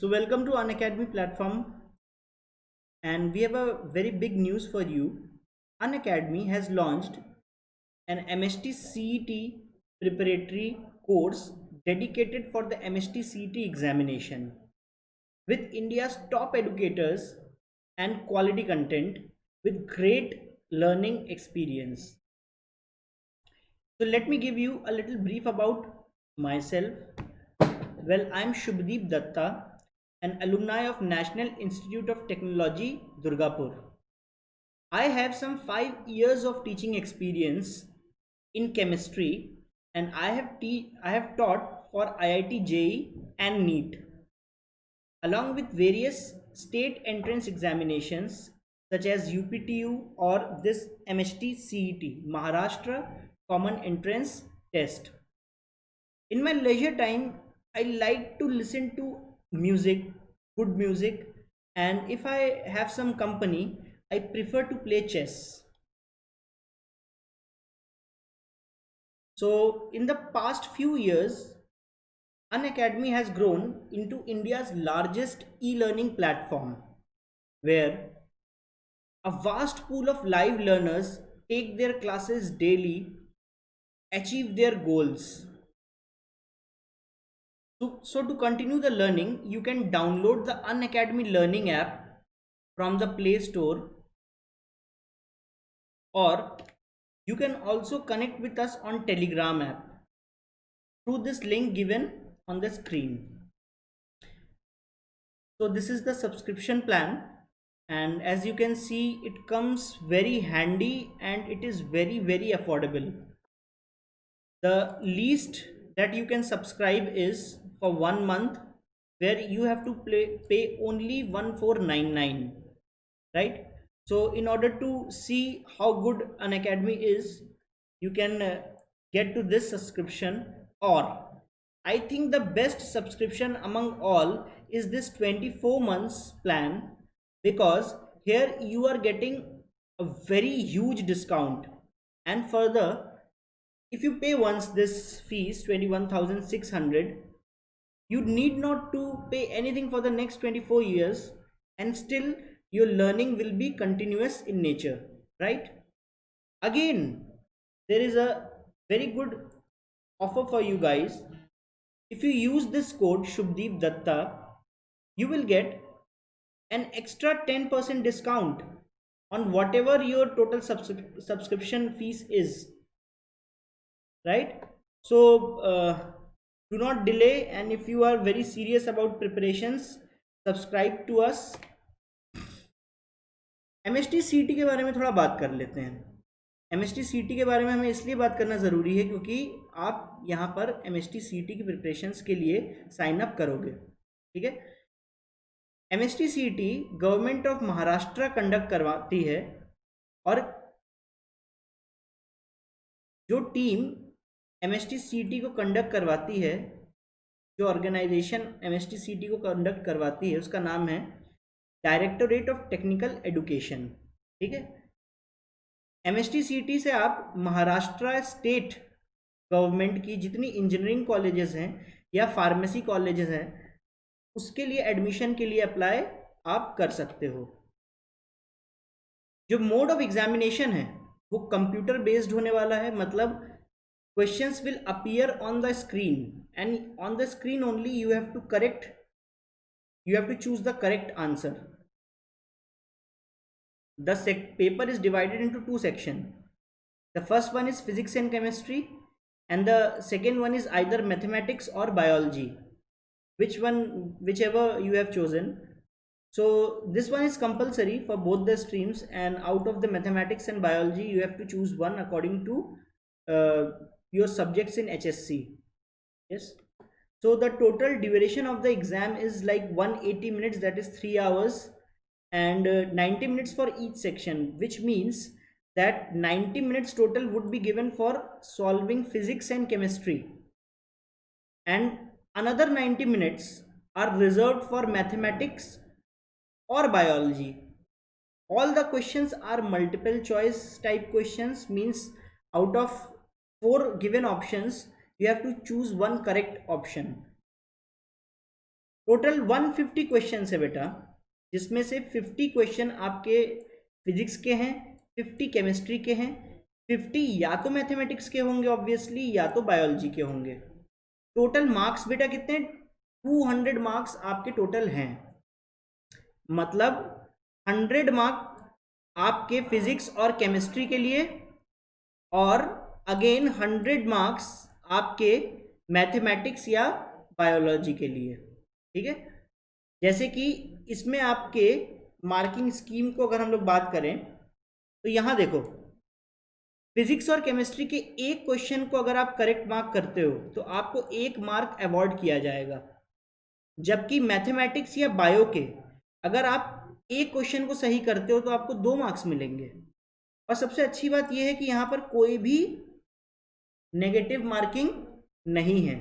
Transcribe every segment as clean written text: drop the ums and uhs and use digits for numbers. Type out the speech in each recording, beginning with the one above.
So welcome to Unacademy platform, and we have a very big news for you. Unacademy has launched an MST CET preparatory course dedicated for the MST CET examination with India's top educators and quality content with great learning experience. So let me give you a little brief about myself. Well, I'm Shubhdeep Datta, an alumni of National Institute of Technology, Durgapur. I have some 5 years of teaching experience in chemistry, and I have taught for IIT JEE and NEET, along with various state entrance examinations such as UPTU or this MST CET, Maharashtra Common Entrance Test. In my leisure time, I like to listen to music, good music, and if I have some company, I prefer to play chess. So in the past few years, Unacademy has grown into India's largest e-learning platform, where a vast pool of live learners take their classes daily, achieve their goals. So to continue the learning, you can download the Unacademy Learning app from the Play Store, or you can also connect with us on Telegram app through this link given on the screen. So this is the subscription plan, and as you can see, it comes very handy and it is very affordable. The least that you can subscribe is for 1 month, where you have to pay only 1499, right? So in order to see how good an academy is, you can get to this subscription, or I think the best subscription among all is this 24 months plan, because here you are getting a very huge discount. And further, if you pay once this fees 21,600, you need not to pay anything for the next 24 years, and still your learning will be continuous in nature, right? Again, there is a very good offer for you guys. If you use this code Shubdeep Datta, you will get an extra 10% discount on whatever your total subscription fees is, right? So do not delay, and if you are very serious about preparations, subscribe to us. MST CT के बारे में थोड़ा बात कर लेते हैं। MST CT के बारे में हमें इसलिए बात करना ज़रूरी है क्योंकि आप यहाँ पर MST CT की प्रिपरेशंस के लिए साइन अप करोगे, ठीक है। MST CT government of Maharashtra conduct करवाती है, और जो टीम MST CT को कंडक्ट करवाती है, जो ऑर्गेनाइजेशन MST CT को कंडक्ट करवाती है, उसका नाम है डायरेक्टोरेट ऑफ टेक्निकल एजुकेशन, ठीक है। MST CT से आप महाराष्ट्र स्टेट गवर्नमेंट की जितनी इंजीनियरिंग कॉलेजेस हैं या फार्मेसी कॉलेजेस हैं, उसके लिए एडमिशन के लिए अप्लाई आप कर सकते हो। जो मोड ऑफ एग्जामिनेशन है वो कंप्यूटर बेस्ड होने वाला है, मतलब questions will appear on the screen, and on the screen only you have to choose the correct answer. The paper is divided into two sections. The first one is physics and chemistry, and the second one is either mathematics or biology, whichever you have chosen. So this one is compulsory for both the streams, and out of the mathematics and biology you have to choose one according to your subjects in HSC. Yes. So the total duration of the exam is like 180 minutes, that is 3 hours, and 90 minutes for each section, which means that 90 minutes total would be given for solving physics and chemistry, and another 90 minutes are reserved for mathematics or biology. All the questions are multiple choice type questions, means out of 4 given options you have to choose one correct option. Total 150 question है बेटा, जिसमें से 50 question आपके physics के हैं, 50 chemistry के हैं, 50 या तो मैथमेटिक्स के होंगे ऑब्वियसली, या तो बायोलॉजी के होंगे। टोटल मार्क्स बेटा कितने, 200 मार्क्स आपके टोटल हैं। मतलब 100 मार्क आपके फिजिक्स और केमिस्ट्री के लिए, और अगेन 100 मार्क्स आपके मैथमेटिक्स या बायोलॉजी के लिए। ठीक है, जैसे कि इसमें आपके मार्किंग स्कीम को अगर हम लोग बात करें तो यहाँ देखो, फिजिक्स और केमिस्ट्री के एक क्वेश्चन को अगर आप करेक्ट मार्क करते हो तो आपको 1 मार्क अवॉर्ड किया जाएगा, जबकि मैथमेटिक्स या बायो के अगर आप एक क्वेश्चन को सही करते हो तो आपको 2 मार्क्स मिलेंगे। और सबसे अच्छी बात यह है कि यहाँ पर कोई भी नेगेटिव मार्किंग नहीं है।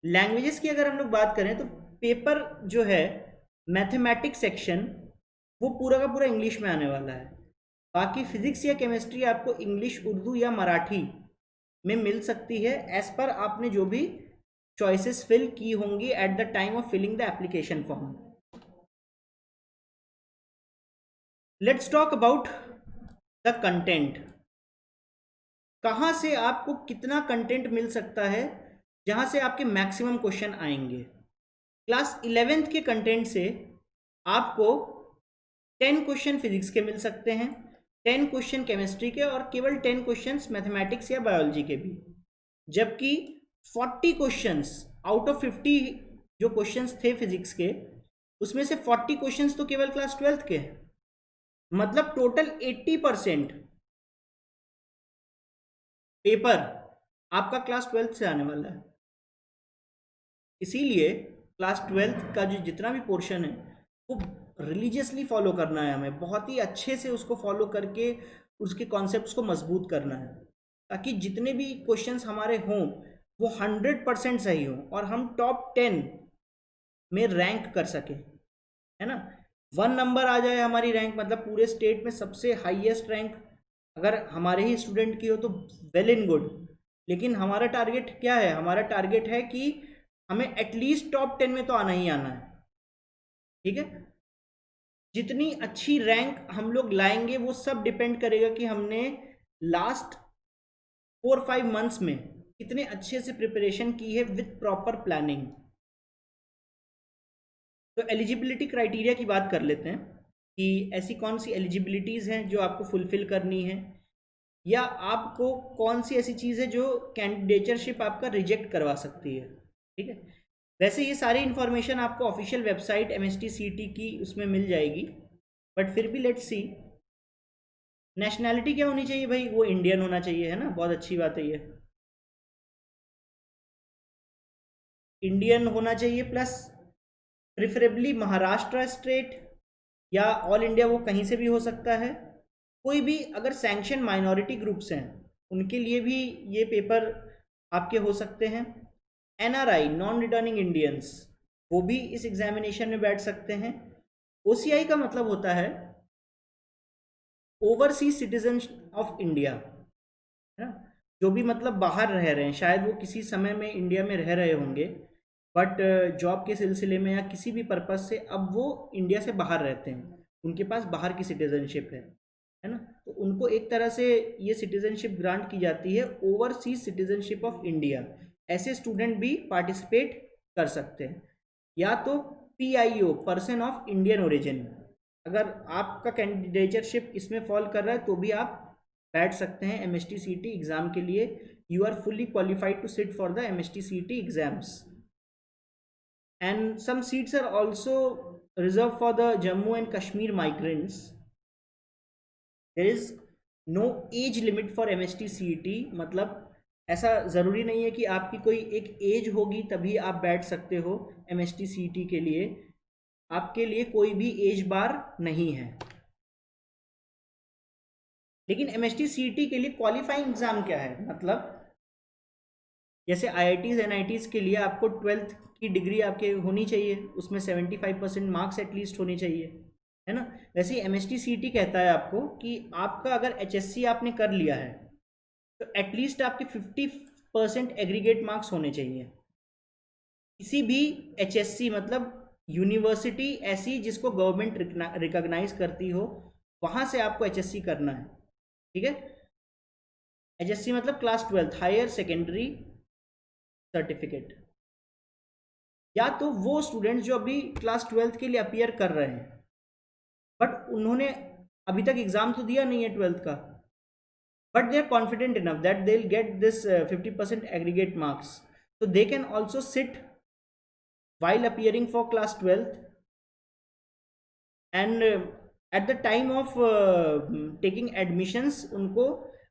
लैंग्वेजेस की अगर हम लोग बात करें तो पेपर जो है मैथमेटिक्स सेक्शन वो पूरा का पूरा इंग्लिश में आने वाला है। बाकी फिजिक्स या केमिस्ट्री आपको इंग्लिश, उर्दू या मराठी में मिल सकती है, एज पर आपने जो भी चॉइसेस फिल की होंगी at the time of filling the application form. Let's talk about the content. कहाँ से आपको कितना कंटेंट मिल सकता है जहाँ से आपके मैक्सिमम क्वेश्चन आएंगे। क्लास 11th के कंटेंट से आपको 10 क्वेश्चन फिजिक्स के मिल सकते हैं, 10 क्वेश्चन केमिस्ट्री के, और केवल 10 क्वेश्चन मैथमेटिक्स या बायोलॉजी के भी। जबकि 40 क्वेश्चंस आउट ऑफ 50 जो क्वेश्चंस थे फिजिक्स के, उसमें से 40 क्वेश्चंस तो केवल क्लास 12th के हैं। मतलब टोटल 80% पेपर आपका क्लास 12th से आने वाला है। इसीलिए क्लास 12th का जो जितना भी पोर्शन है वो रिलीजियसली फॉलो करना है हमें, बहुत ही अच्छे से उसको फॉलो करके उसके कॉन्सेप्ट्स को मजबूत करना है, ताकि जितने भी क्वेश्चंस हमारे हों वो 100% सही हों और हम टॉप 10 में रैंक कर सकें, है ना। 1 नंबर आ जाए हमारी रैंक, मतलब पूरे स्टेट में सबसे हाईएस्ट रैंक अगर हमारे ही स्टूडेंट की हो तो वेल इन गुड। लेकिन हमारा टारगेट क्या है, हमारा टारगेट है कि हमें एटलीस्ट टॉप 10 में तो आना ही आना है। ठीक है, जितनी अच्छी रैंक हम लोग लाएंगे वो सब डिपेंड करेगा कि हमने लास्ट 4-5 मंथ्स में कितने अच्छे से प्रिपरेशन की है विथ प्रॉपर प्लानिंग। तो एलिजिबिलिटी क्राइटेरिया की बात कर लेते हैं कि ऐसी कौन सी एलिजिबिलिटीज़ हैं जो आपको फुलफिल करनी है, या आपको कौन सी ऐसी चीज़ है जो कैंडिडेचरशिप आपका रिजेक्ट करवा सकती है। ठीक है, वैसे ये सारी इन्फॉर्मेशन आपको ऑफिशियल वेबसाइट MSTCET की उसमें मिल जाएगी, बट फिर भी लेट्स सी। नेशनैलिटी क्या होनी चाहिए भाई, वो इंडियन होना चाहिए, है ना, बहुत अच्छी बात है ये, इंडियन होना चाहिए, प्लस प्रिफरेबली महाराष्ट्र स्टेट या ऑल इंडिया, वो कहीं से भी हो सकता है। कोई भी अगर सैंक्शन माइनॉरिटी ग्रुप्स हैं उनके लिए भी ये पेपर आपके हो सकते हैं। NRI नॉन रिटर्निंग इंडियंस वो भी इस एग्जामिनेशन में बैठ सकते हैं। OCI का मतलब होता है ओवरसीज सिटीजन ऑफ इंडिया, है ना, जो भी मतलब बाहर रह रहे हैं, शायद वो किसी समय में इंडिया में रह रहे होंगे बट जॉब के सिलसिले में या किसी भी पर्पज़ से अब वो इंडिया से बाहर रहते हैं, उनके पास बाहर की सिटीजनशिप है ना, तो उनको एक तरह से ये सिटीजनशिप ग्रांट की जाती है, ओवरसीज सिटीजनशिप ऑफ इंडिया। ऐसे स्टूडेंट भी पार्टिसिपेट कर सकते हैं। या तो PIO person of Indian origin, अगर आपका कैंडिडेचरशिप इसमें फॉल कर रहा है तो भी आप बैठ सकते हैं MSTCET एग्ज़ाम के लिए। You are fully qualified to sit for the MSTCET exams, and some seats are also reserved for the Jammu and Kashmir migrants. There is no age limit for MSTCET, मतलब ऐसा ज़रूरी नहीं है कि आपकी कोई एक एज होगी तभी आप बैठ सकते हो MSTCET के लिए, आपके लिए कोई भी एज बार नहीं है। लेकिन MSTCET के लिए क्वालिफाइंग एग्ज़ाम क्या है, मतलब जैसे IITs NITs के लिए आपको 12th की डिग्री आपके होनी चाहिए, उसमें 75% मार्क्स एटलीस्ट होने चाहिए, है ना। वैसे ही MSTCET कहता है आपको कि आपका अगर HSC आपने कर लिया है तो एटलीस्ट आपके 50% एग्रीगेट मार्क्स होने चाहिए। किसी भी HSC मतलब यूनिवर्सिटी ऐसी जिसको गवर्नमेंट रिकॉग्नाइज करती हो, वहाँ से आपको एचएससी करना है। ठीक है, एचएससी मतलब क्लास 12 हायर सेकेंडरी सर्टिफिकेट। या तो वो स्टूडेंट्स जो अभी क्लास 12 के लिए अपियर कर रहे हैं बट उन्होंने अभी तक एग्जाम तो दिया नहीं है 12th का, but they are confident enough that they'll get this 50% aggregate marks, so they can also sit while appearing for class 12th, and at the time of taking admissions उनको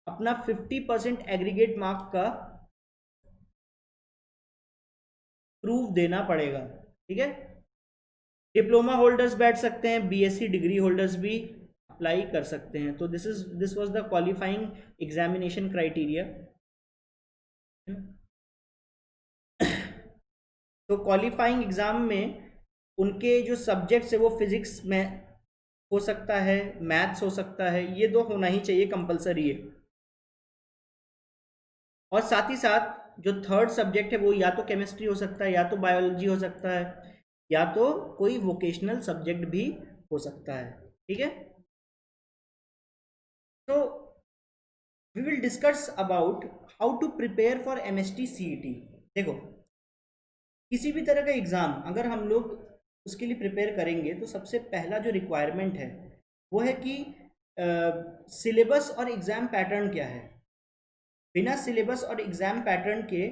अपना 50% aggregate mark का proof देना पड़ेगा। ठीक है, diploma holders बैठ सकते हैं, बीएससी डिग्री होल्डर्स भी अप्लाई कर सकते हैं। तो this was the qualifying examination criteria. तो क्वालिफाइंग एग्जाम में उनके जो सब्जेक्ट्स है वो फिजिक्स में हो सकता है, मैथ्स हो सकता है, ये दो होना ही चाहिए, कंपलसरी है। और साथ ही साथ जो थर्ड सब्जेक्ट है वो या तो केमिस्ट्री हो सकता है, या तो बायोलॉजी हो सकता है, या तो कोई वोकेशनल सब्जेक्ट भी हो सकता है। ठीक है, तो we will discuss about how to prepare for MST CET. देखो, किसी भी तरह का एग्ज़ाम अगर हम लोग उसके लिए प्रिपेयर करेंगे तो सबसे पहला जो रिक्वायरमेंट है वो है कि सिलेबस और एग्ज़ाम पैटर्न क्या है। बिना सिलेबस और एग्ज़ाम पैटर्न के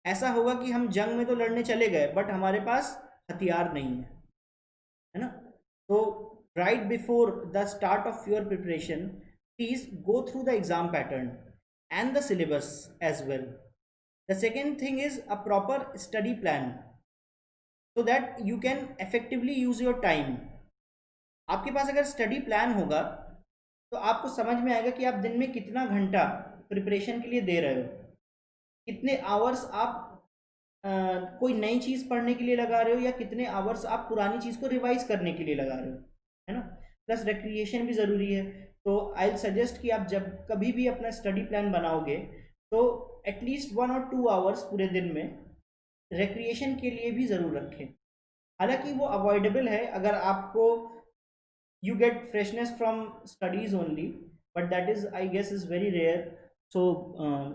ऐसा होगा कि हम जंग में तो लड़ने चले गए बट हमारे पास हथियार नहीं है ना। तो right before the start of your preparation please go through the exam pattern and the syllabus as well. The second thing is a proper study plan so that you can effectively use your time. आपके पास अगर study plan होगा तो आपको समझ में आएगा कि आप दिन में कितना घंटा प्रिपरेशन के लिए दे रहे हो, कितने आवर्स आप कोई नई चीज़ पढ़ने के लिए लगा रहे हो या कितने आवर्स आप पुरानी चीज़ को रिवाइज करने के लिए लगा रहे हो, है ना। प्लस रिक्रिएशन भी ज़रूरी है। तो आई सजेस्ट कि आप जब कभी भी अपना स्टडी प्लान बनाओगे तो एटलीस्ट 1 और 2 आवर्स पूरे दिन में रिक्रिएशन के लिए भी ज़रूर रखें। हालांकि वो अवॉइडेबल है अगर आपको you get freshness from studies only, but that is I guess is very rare. So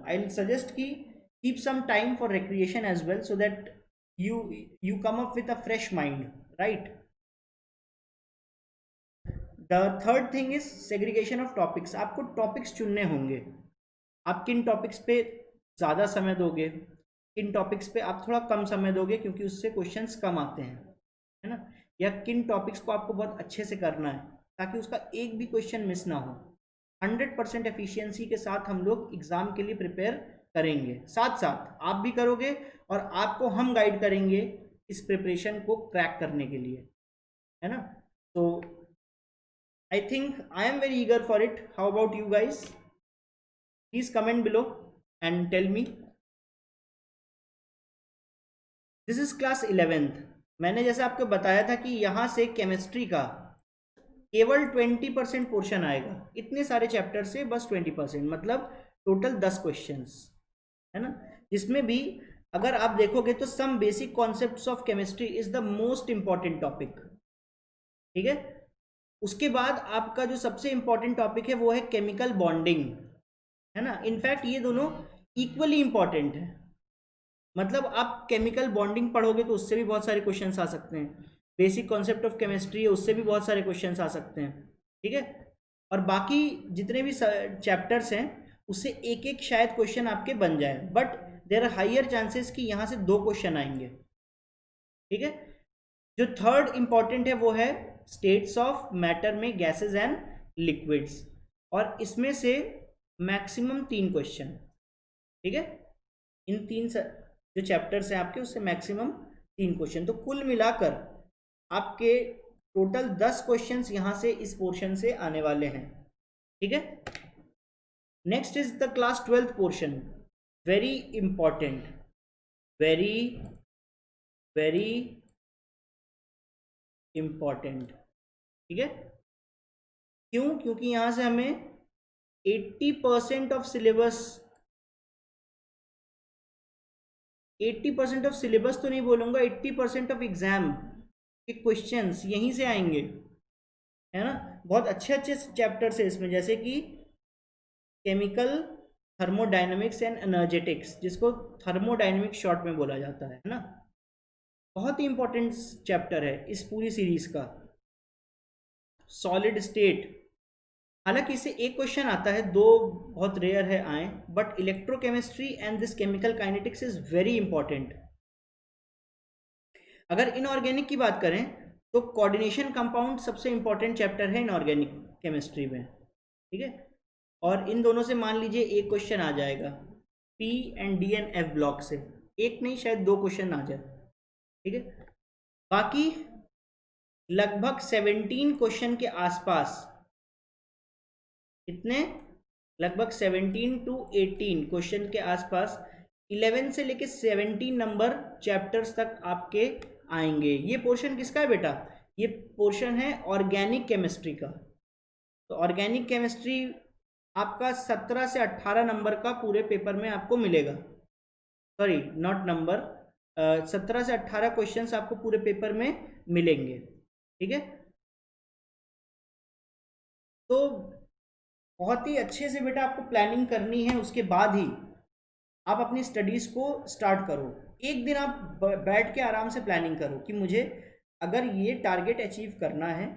I suggest कि keep some time for recreation as well so that you come up with a fresh mind, right? The third thing is segregation of topics. आपको topics चुनने होंगे, आप किन topics पे ज़्यादा समय दोगे, किन टॉपिक्स पे आप थोड़ा कम समय दोगे क्योंकि उससे क्वेश्चंस कम आते हैं, है ना। या किन टॉपिक्स को आपको बहुत अच्छे से करना है ताकि उसका एक भी क्वेश्चन मिस ना हो। 100% एफिशिएंसी के साथ हम लोग एग्ज़ाम के लिए प्रिपेयर करेंगे, साथ साथ आप भी करोगे और आपको हम गाइड करेंगे इस प्रिपरेशन को क्रैक करने के लिए, है ना। तो I think I am very eager for it. How about you guys? Please comment below and tell me. This is class 11th। मैंने जैसे आपको बताया था कि यहाँ से केमिस्ट्री का केवल 20% पोर्शन आएगा, इतने सारे चैप्टर से बस 20%, मतलब टोटल 10 क्वेश्चंस, है ना। इसमें भी अगर आप देखोगे तो some basic concepts of chemistry is the most important topic. ठीक है, उसके बाद आपका जो सबसे इंपॉर्टेंट टॉपिक है वो है केमिकल बॉन्डिंग, है ना। इनफैक्ट ये दोनों इक्वली इंपॉर्टेंट है, मतलब आप केमिकल बॉन्डिंग पढ़ोगे तो उससे भी बहुत सारे क्वेश्चंस आ सकते हैं, बेसिक कॉन्सेप्ट ऑफ केमिस्ट्री है उससे भी बहुत सारे क्वेश्चंस आ सकते हैं। ठीक है, और बाकी जितने भी चैप्टर्स हैं उससे एक एक शायद क्वेश्चन आपके बन जाए, but there are higher chances कि यहाँ से 2 क्वेश्चन आएंगे। ठीक है, जो थर्ड इंपॉर्टेंट है वो है स्टेट्स ऑफ मैटर में गैसेस एंड लिक्विड्स, और इसमें से मैक्सिमम 3 क्वेश्चन। ठीक है, इन 3 जो चैप्टर्स हैं आपके उससे मैक्सिमम 3 क्वेश्चन, तो कुल मिलाकर आपके टोटल 10 क्वेश्चंस यहाँ से इस पोर्शन से आने वाले हैं। ठीक है, next is the class 12th portion, very important, very very important. ठीक है, क्यों? क्योंकि यहाँ से हमें 80% ऑफ सिलेबस, 80% ऑफ सिलेबस तो नहीं बोलूँगा, 80% ऑफ एग्जाम के क्वेश्चंस यहीं से आएंगे, है ना। बहुत अच्छे अच्छे चैप्टर्स है इसमें, जैसे कि केमिकल थर्मोडायनेमिक्स एंड एनर्जेटिक्स, जिसको थर्मोडायनेमिक्स शॉर्ट में बोला जाता है ना। बहुत ही इंपॉर्टेंट चैप्टर है इस पूरी सीरीज का। सॉलिड स्टेट, हालांकि इससे एक क्वेश्चन आता है, दो बहुत रेयर है आए, but electrochemistry and this chemical kinetics is very important. अगर इनऑर्गेनिक की बात करें तो कोऑर्डिनेशन कंपाउंड सबसे इंपॉर्टेंट चैप्टर है इनऑर्गेनिक केमिस्ट्री में, ठीक है। और इन दोनों से मान लीजिए एक क्वेश्चन आ जाएगा, P and D and F block से, एक नहीं शायद दो क्वेश्चन आ जाए, ठीक है। बाकी लगभग 17 क्वेश्चन के आसपास, इतने लगभग 17 to 18 क्वेश्चन के आसपास 11 से लेके 17 नंबर चैप्टर्स तक आपके आएंगे। ये पोर्शन किसका है बेटा? ये पोर्शन है ऑर्गेनिक केमिस्ट्री का। तो ऑर्गेनिक केमिस्ट्री आपका 17 से 18 नंबर का पूरे पेपर में आपको मिलेगा, सॉरी नॉट नंबर, 17 से 18 क्वेश्चंस आपको पूरे पेपर में मिलेंगे, ठीक है। तो बहुत ही अच्छे से बेटा आपको प्लानिंग करनी है, उसके बाद ही आप अपनी स्टडीज़ को स्टार्ट करो। एक दिन आप बैठ के आराम से प्लानिंग करो कि मुझे अगर ये टारगेट अचीव करना है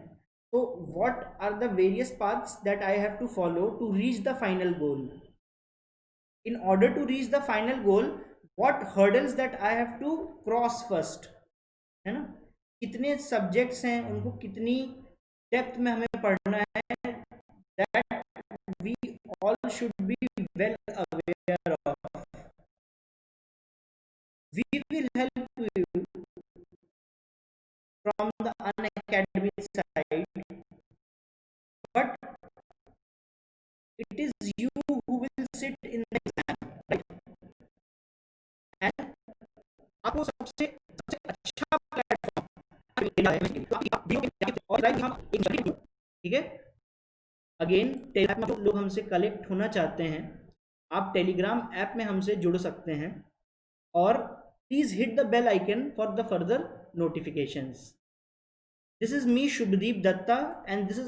तो what are the various paths that I have to follow to reach the final goal. In order to reach the final goal what hurdles that I have to cross first, है ना। कितने subjects हैं, उनको कितनी depth में हमें पढ़ना है, that we all should be well aware of. We will help you from the unacademic side, but it is you who will sit in the exam, right? And आपको सबसे सबसे अच्छा प्लेटफॉर्म और हम एक, ठीक है। अगेन टेलीग्राम में लोग हमसे कलेक्ट होना चाहते हैं, आप टेलीग्राम ऐप में हमसे जुड़ सकते हैं, और please hit the bell icon for the further notifications. This is me Shubhdeep Datta and this is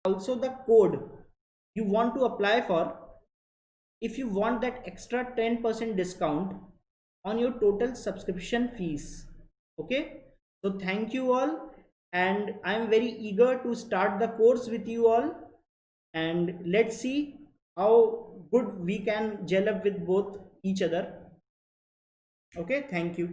also the code you want to apply for if you want that extra 10% discount on your total subscription fees. Okay, so thank you all, and I am very eager to start the course with you all, and let's see how good we can gel up with both each other. Okay, thank you.